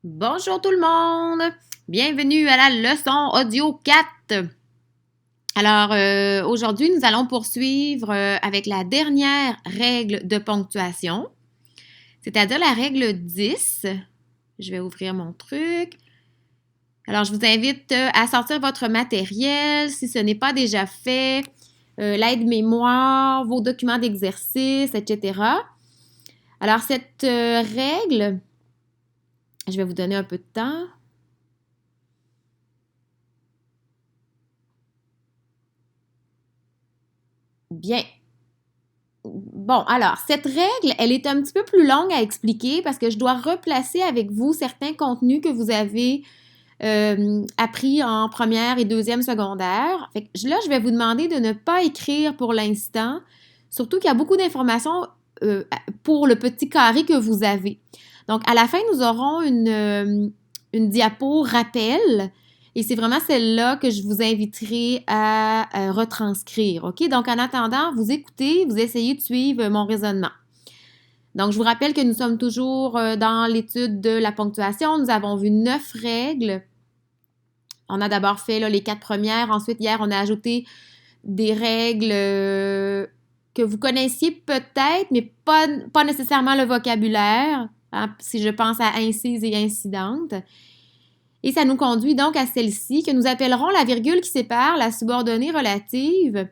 Bonjour tout le monde! Bienvenue à la leçon audio 4. Alors, aujourd'hui, nous allons poursuivre avec la dernière règle de ponctuation, c'est-à-dire la règle 10. Je vais ouvrir mon truc. Alors, je vous invite à sortir votre matériel si ce n'est pas déjà fait, l'aide-mémoire, vos documents d'exercice, etc. Alors, cette règle, je vais vous donner un peu de temps. Bien. Bon, alors, cette règle, elle est un petit peu plus longue à expliquer parce que je dois replacer avec vous certains contenus que vous avez appris en première et deuxième secondaire. Fait que là, je vais vous demander de ne pas écrire pour l'instant, surtout qu'il y a beaucoup d'informations pour le petit carré que vous avez. Donc, à la fin, nous aurons une diapo rappel. Et c'est vraiment celle-là que je vous inviterai à retranscrire, OK? Donc, en attendant, vous écoutez, vous essayez de suivre mon raisonnement. Donc, je vous rappelle que nous sommes toujours dans l'étude de la ponctuation. Nous avons vu 9 règles. On a d'abord fait là, les 4 premières. Ensuite, hier, on a ajouté des règles que vous connaissiez peut-être, mais pas nécessairement le vocabulaire, hein, si je pense à incise et incidente. Et ça nous conduit donc à celle-ci que nous appellerons la virgule qui sépare la subordonnée relative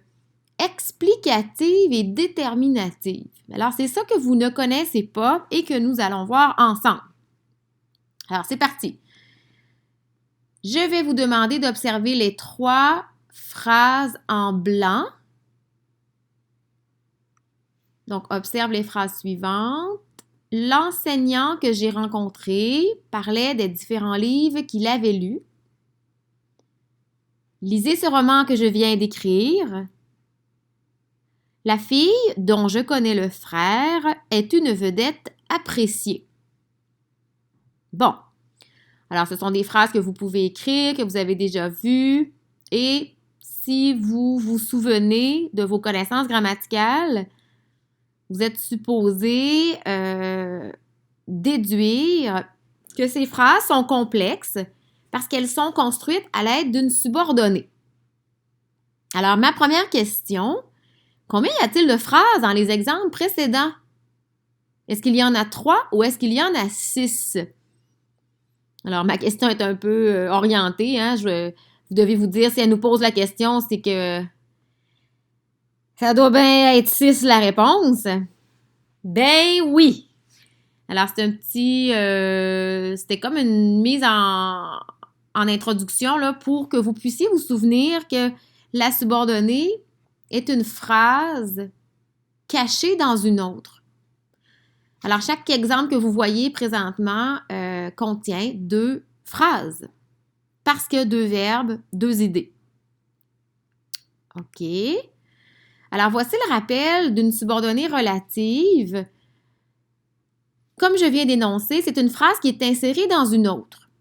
explicative et déterminative. Alors, c'est ça que vous ne connaissez pas et que nous allons voir ensemble. Alors, c'est parti. Je vais vous demander d'observer les 3 phrases en blanc. Donc, observe les phrases suivantes. L'enseignant que j'ai rencontré parlait des différents livres qu'il avait lus. Lisez ce roman que je viens d'écrire. La fille, dont je connais le frère, est une vedette appréciée. Bon. Alors, ce sont des phrases que vous pouvez écrire, que vous avez déjà vues. Et si vous vous souvenez de vos connaissances grammaticales, vous êtes supposé déduire que ces phrases sont complexes parce qu'elles sont construites à l'aide d'une subordonnée. Alors, ma première question, combien y a-t-il de phrases dans les exemples précédents? Est-ce qu'il y en a 3 ou est-ce qu'il y en a 6? Alors, ma question est un peu orientée. Hein? Vous devez vous dire, si elle nous pose la question, c'est que ça doit bien être 6 la réponse. Ben oui! Alors, c'est un petit... c'était comme une mise en introduction là, pour que vous puissiez vous souvenir que la subordonnée est une phrase cachée dans une autre. Alors, chaque exemple que vous voyez présentement contient 2 phrases parce que 2 verbes, 2 idées. OK. Alors, voici le rappel d'une subordonnée relative. Comme je viens d'énoncer, c'est une phrase qui est insérée dans une autre.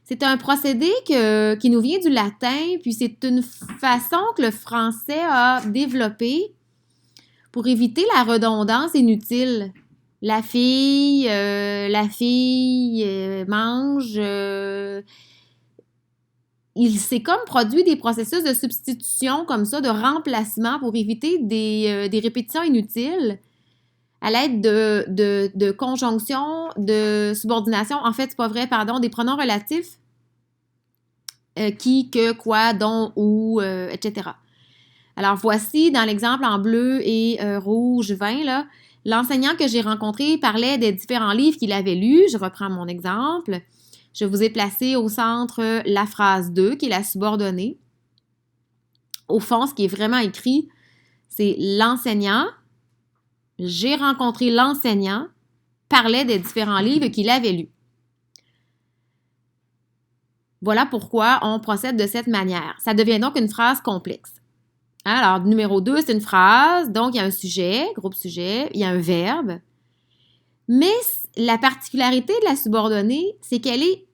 C'est un procédé qui nous vient du latin, puis c'est une façon que le français a développée pour éviter la redondance inutile. La fille mange. Il s'est comme produit des processus de substitution comme ça, de remplacement pour éviter des répétitions inutiles à l'aide de conjonctions, de subordination. En fait, c'est pas vrai, pardon, des pronoms relatifs. Qui, que, quoi, dont, où, etc. Alors, voici dans l'exemple en bleu et rouge vin, là, l'enseignant que j'ai rencontré parlait des différents livres qu'il avait lus. Je reprends mon exemple. Je vous ai placé au centre la phrase 2, qui est la subordonnée. Au fond, ce qui est vraiment écrit, c'est l'enseignant. J'ai rencontré l'enseignant, parlait des différents livres qu'il avait lus. Voilà pourquoi on procède de cette manière. Ça devient donc une phrase complexe. Alors, numéro 2, c'est une phrase. Donc, il y a un sujet, groupe sujet, il y a un verbe. Mais la particularité de la subordonnée, c'est qu'elle est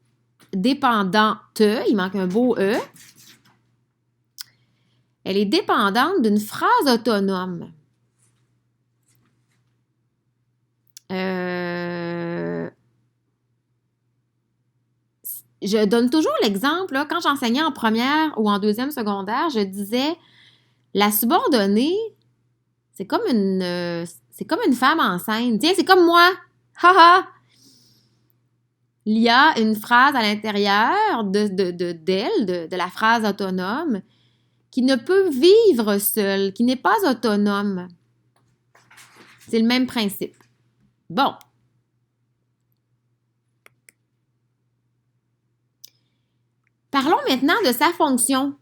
dépendante, il manque un beau E. Elle est dépendante d'une phrase autonome. je donne toujours l'exemple, là, quand j'enseignais en première ou en deuxième secondaire, je disais, la subordonnée, c'est comme une femme enceinte. Tiens, c'est comme moi. Haha! Il y a une phrase à l'intérieur de la phrase autonome qui ne peut vivre seule, qui n'est pas autonome. C'est le même principe. Bon. Parlons maintenant de sa fonction.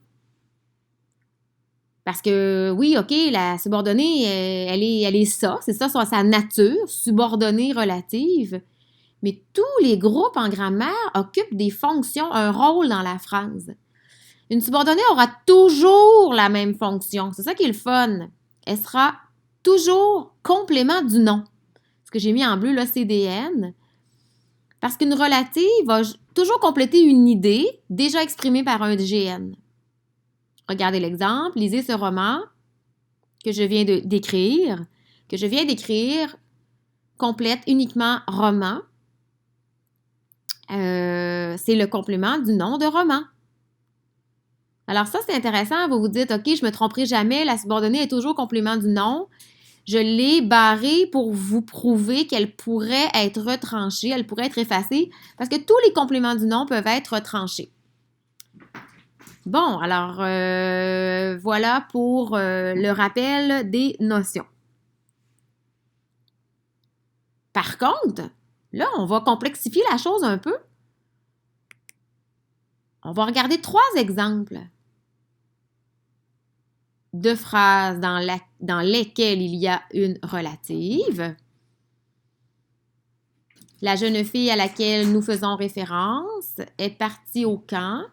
Parce que, oui, OK, la subordonnée, elle est ça, c'est ça sa nature, subordonnée relative. Mais tous les groupes en grammaire occupent des fonctions, un rôle dans la phrase. Une subordonnée aura toujours la même fonction. C'est ça qui est le fun. Elle sera toujours complément du nom. Ce que j'ai mis en bleu, là, CDN. Parce qu'une relative va toujours compléter une idée déjà exprimée par un GN. Regardez l'exemple. Lisez ce roman que je viens d'écrire. Complète uniquement roman. C'est le complément du nom de roman. Alors ça, c'est intéressant. Vous vous dites, OK, je ne me tromperai jamais, la subordonnée est toujours complément du nom. Je l'ai barrée pour vous prouver qu'elle pourrait être retranchée, elle pourrait être effacée, parce que tous les compléments du nom peuvent être retranchés. Bon, alors voilà pour le rappel des notions. Par contre, là, on va complexifier la chose un peu. On va regarder 3 exemples de phrases dans lesquelles il y a une relative. La jeune fille à laquelle nous faisons référence est partie au camp.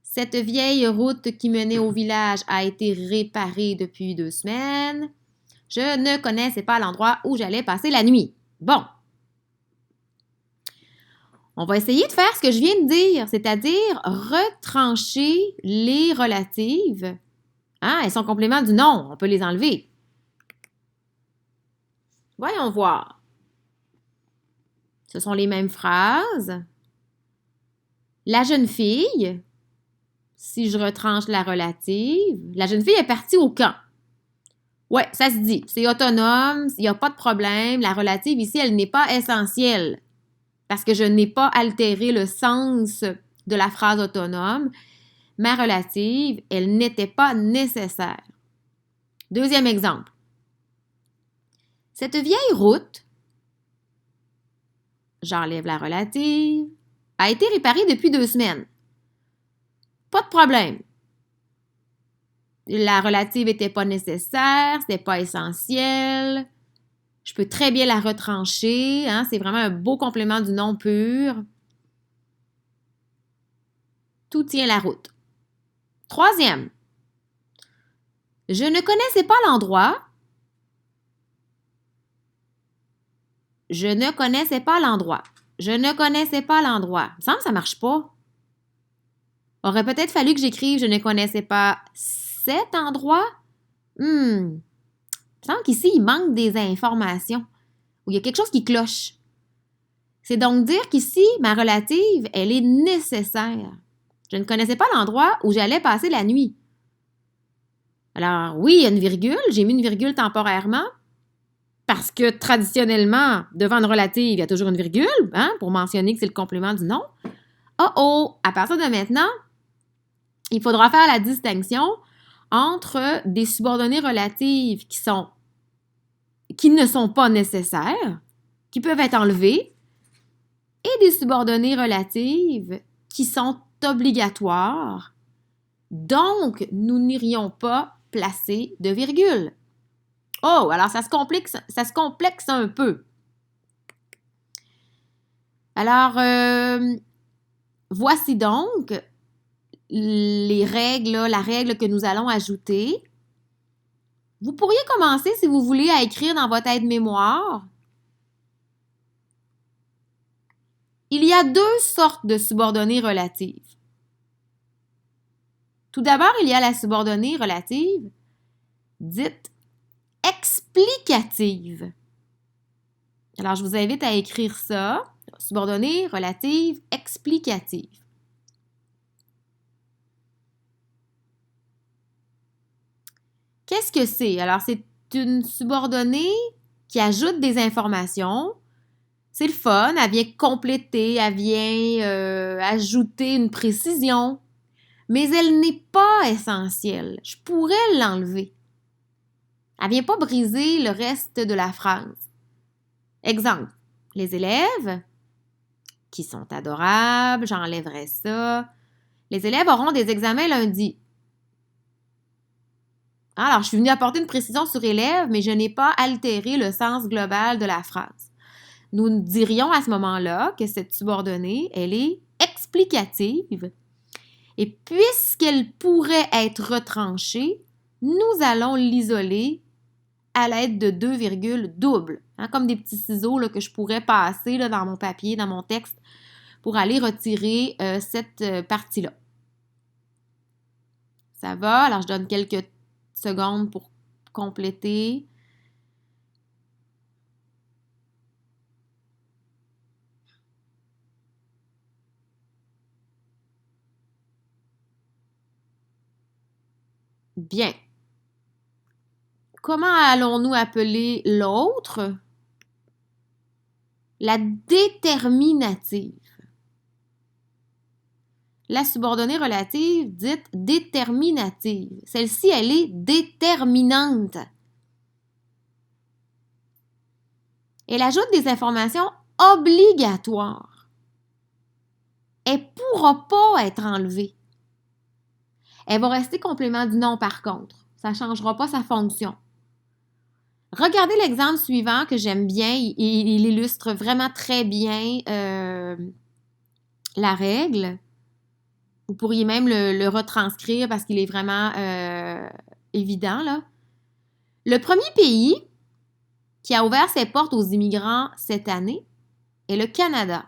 Cette vieille route qui menait au village a été réparée depuis 2 semaines. Je ne connaissais pas l'endroit où j'allais passer la nuit. Bon. On va essayer de faire ce que je viens de dire, c'est-à-dire retrancher les relatives. Hein, elles sont compléments du nom, on peut les enlever. Voyons voir. Ce sont les mêmes phrases. La jeune fille, si je retranche la relative, la jeune fille est partie au camp. Ouais, ça se dit, c'est autonome, il n'y a pas de problème. La relative ici, elle n'est pas essentielle parce que je n'ai pas altéré le sens de la phrase autonome. Ma relative, elle n'était pas nécessaire. Deuxième exemple. Cette vieille route, j'enlève la relative, a été réparée depuis 2 semaines. Pas de problème. La relative n'était pas nécessaire, c'était pas essentiel. Je peux très bien la retrancher. Hein? C'est vraiment un beau complément du nom pur. Tout tient la route. Troisième. Je ne connaissais pas l'endroit. Je ne connaissais pas l'endroit. Je ne connaissais pas l'endroit. Il me semble que ça ne marche pas. Aurait peut-être fallu que j'écrive « Je ne connaissais pas cet endroit ». Il me semble qu'ici, il manque des informations. Ou il y a quelque chose qui cloche. C'est donc dire qu'ici, ma relative, elle est nécessaire. Je ne connaissais pas l'endroit où j'allais passer la nuit. Alors, oui, il y a une virgule. J'ai mis une virgule temporairement. Parce que traditionnellement, devant une relative, il y a toujours une virgule, hein, pour mentionner que c'est le complément du nom. Oh! À partir de maintenant, il faudra faire la distinction entre des subordonnées relatives qui ne sont pas nécessaires, qui peuvent être enlevées, et des subordonnées relatives qui sont obligatoires. Donc, nous n'irions pas placer de virgule. Oh, alors ça se complexe un peu. Alors, voici donc la règle que nous allons ajouter. Vous pourriez commencer, si vous voulez, à écrire dans votre aide-mémoire. Il y a 2 sortes de subordonnées relatives. Tout d'abord, il y a la subordonnée relative dite explicative. Alors, je vous invite à écrire ça. Subordonnée relative explicative. Qu'est-ce que c'est? Alors, c'est une subordonnée qui ajoute des informations. C'est le fun, elle vient compléter, elle vient ajouter une précision, mais elle n'est pas essentielle. Je pourrais l'enlever. Elle vient pas briser le reste de la phrase. Exemple, les élèves qui sont adorables, j'enlèverai ça. Les élèves auront des examens lundi. Alors, je suis venue apporter une précision sur élèves, mais je n'ai pas altéré le sens global de la phrase. Nous dirions à ce moment-là que cette subordonnée, elle est explicative. Et puisqu'elle pourrait être retranchée, nous allons l'isoler à l'aide de 2 virgules doubles, comme des petits ciseaux là, que je pourrais passer là, dans mon papier, dans mon texte, pour aller retirer cette partie-là. Ça va? Alors, je donne quelques secondes pour compléter. Bien. Comment allons-nous appeler l'autre? La déterminative. La subordonnée relative dite déterminative. Celle-ci, elle est déterminante. Elle ajoute des informations obligatoires. Elle ne pourra pas être enlevée. Elle va rester complément du nom par contre. Ça ne changera pas sa fonction. Regardez l'exemple suivant que j'aime bien. Il illustre vraiment très bien la règle. Vous pourriez même le retranscrire parce qu'il est vraiment évident, là. Le premier pays qui a ouvert ses portes aux immigrants cette année est le Canada.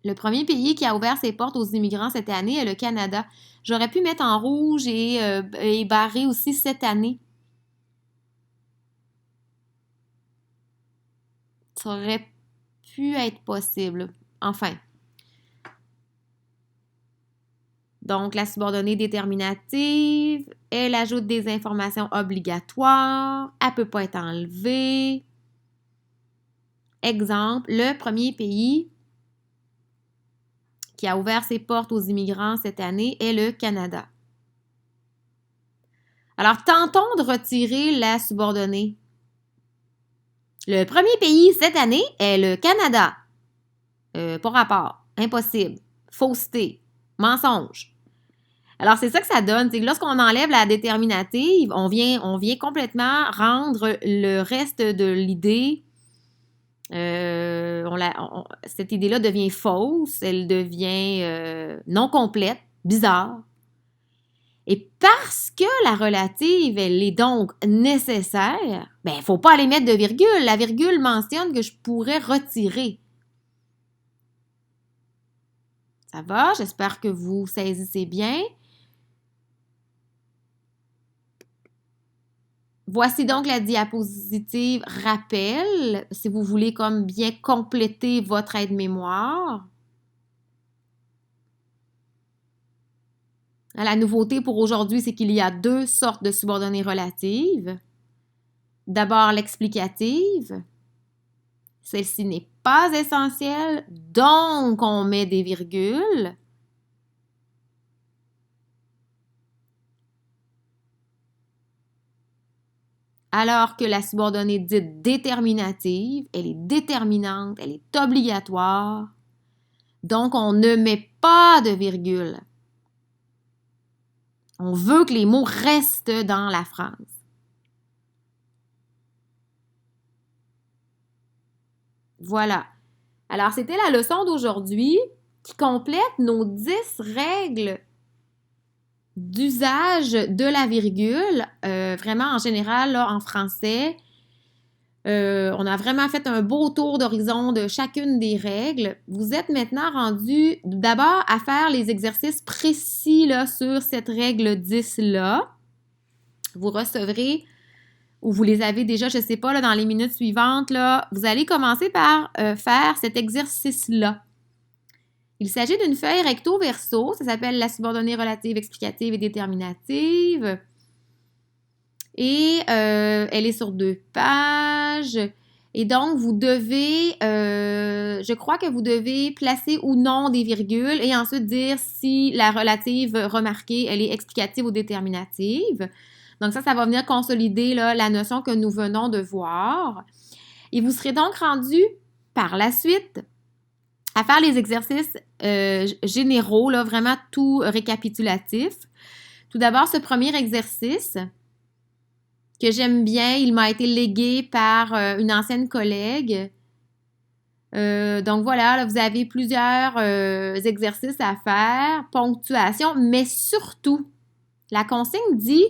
Le premier pays qui a ouvert ses portes aux immigrants cette année est le Canada. J'aurais pu mettre en rouge et barrer aussi cette année. Ça aurait pu être possible. Enfin. Donc, la subordonnée déterminative, elle ajoute des informations obligatoires. Elle ne peut pas être enlevée. Exemple, le premier pays qui a ouvert ses portes aux immigrants cette année est le Canada. Alors, tentons de retirer la subordonnée. Le premier pays cette année est le Canada. Pas rapport. Impossible. Fausseté. Mensonge. Alors, c'est ça que ça donne. C'est que lorsqu'on enlève la déterminative, on vient complètement rendre le reste de l'idée. Cette idée-là devient fausse. Elle devient non complète, bizarre. Et parce que la relative, elle est donc nécessaire, il ne faut pas aller mettre de virgule. La virgule mentionne que je pourrais retirer. Ça va? J'espère que vous saisissez bien. Voici donc la diapositive rappel, si vous voulez comme bien compléter votre aide-mémoire. La nouveauté pour aujourd'hui, c'est qu'il y a 2 sortes de subordonnées relatives. D'abord, l'explicative. Celle-ci n'est pas essentielle, donc on met des virgules. Alors que la subordonnée dite déterminative, elle est déterminante, elle est obligatoire. Donc, on ne met pas de virgule. On veut que les mots restent dans la phrase. Voilà. Alors, c'était la leçon d'aujourd'hui qui complète nos 10 règles d'usage de la virgule. Vraiment, en général, là, en français, on a vraiment fait un beau tour d'horizon de chacune des règles. Vous êtes maintenant rendu d'abord à faire les exercices précis là, sur cette règle 10-là. Vous recevrez ou vous les avez déjà, je ne sais pas, là, dans les minutes suivantes, là, vous allez commencer par faire cet exercice-là. Il s'agit d'une feuille recto-verso, ça s'appelle la subordonnée relative, explicative et déterminative. Et elle est sur 2 pages. Et donc, vous devez, je crois que vous devez placer ou non des virgules et ensuite dire si la relative remarquée, elle est explicative ou déterminative. Donc ça va venir consolider là, la notion que nous venons de voir. Et vous serez donc rendu par la suite à faire les exercices généraux, là, vraiment tout récapitulatif. Tout d'abord, ce premier exercice que j'aime bien, il m'a été légué par une ancienne collègue. Donc voilà, là, vous avez plusieurs exercices à faire, ponctuation, mais surtout, la consigne dit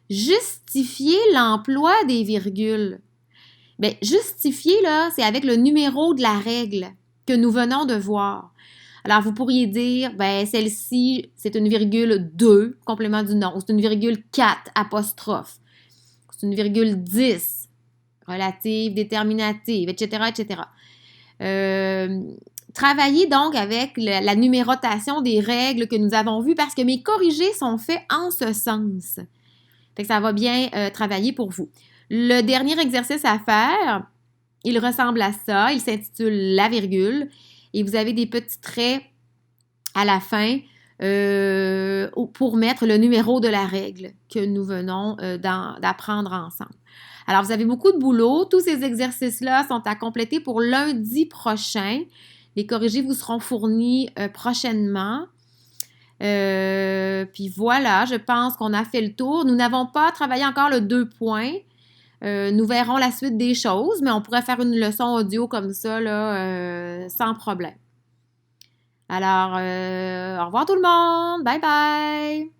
justifier l'emploi des virgules. Bien, justifier, là, c'est avec le numéro de la règle que nous venons de voir. Alors, vous pourriez dire, ben celle-ci, c'est une virgule 2, complément du nom, ou c'est une virgule 4, apostrophe. C'est une virgule 10, relative, déterminative, etc., etc. Travaillez donc avec la numérotation des règles que nous avons vues parce que mes corrigés sont faits en ce sens. Fait que ça va bien travailler pour vous. Le dernier exercice à faire, il ressemble à ça. Il s'intitule la virgule et vous avez des petits traits à la fin pour mettre le numéro de la règle que nous venons d'apprendre ensemble. Alors, vous avez beaucoup de boulot. Tous ces exercices-là sont à compléter pour lundi prochain. Les corrigés vous seront fournis prochainement. Puis voilà, je pense qu'on a fait le tour. Nous n'avons pas travaillé encore le 2 points. Nous verrons la suite des choses, mais on pourrait faire une leçon audio comme ça, là, sans problème. Alors, au revoir tout le monde! Bye bye!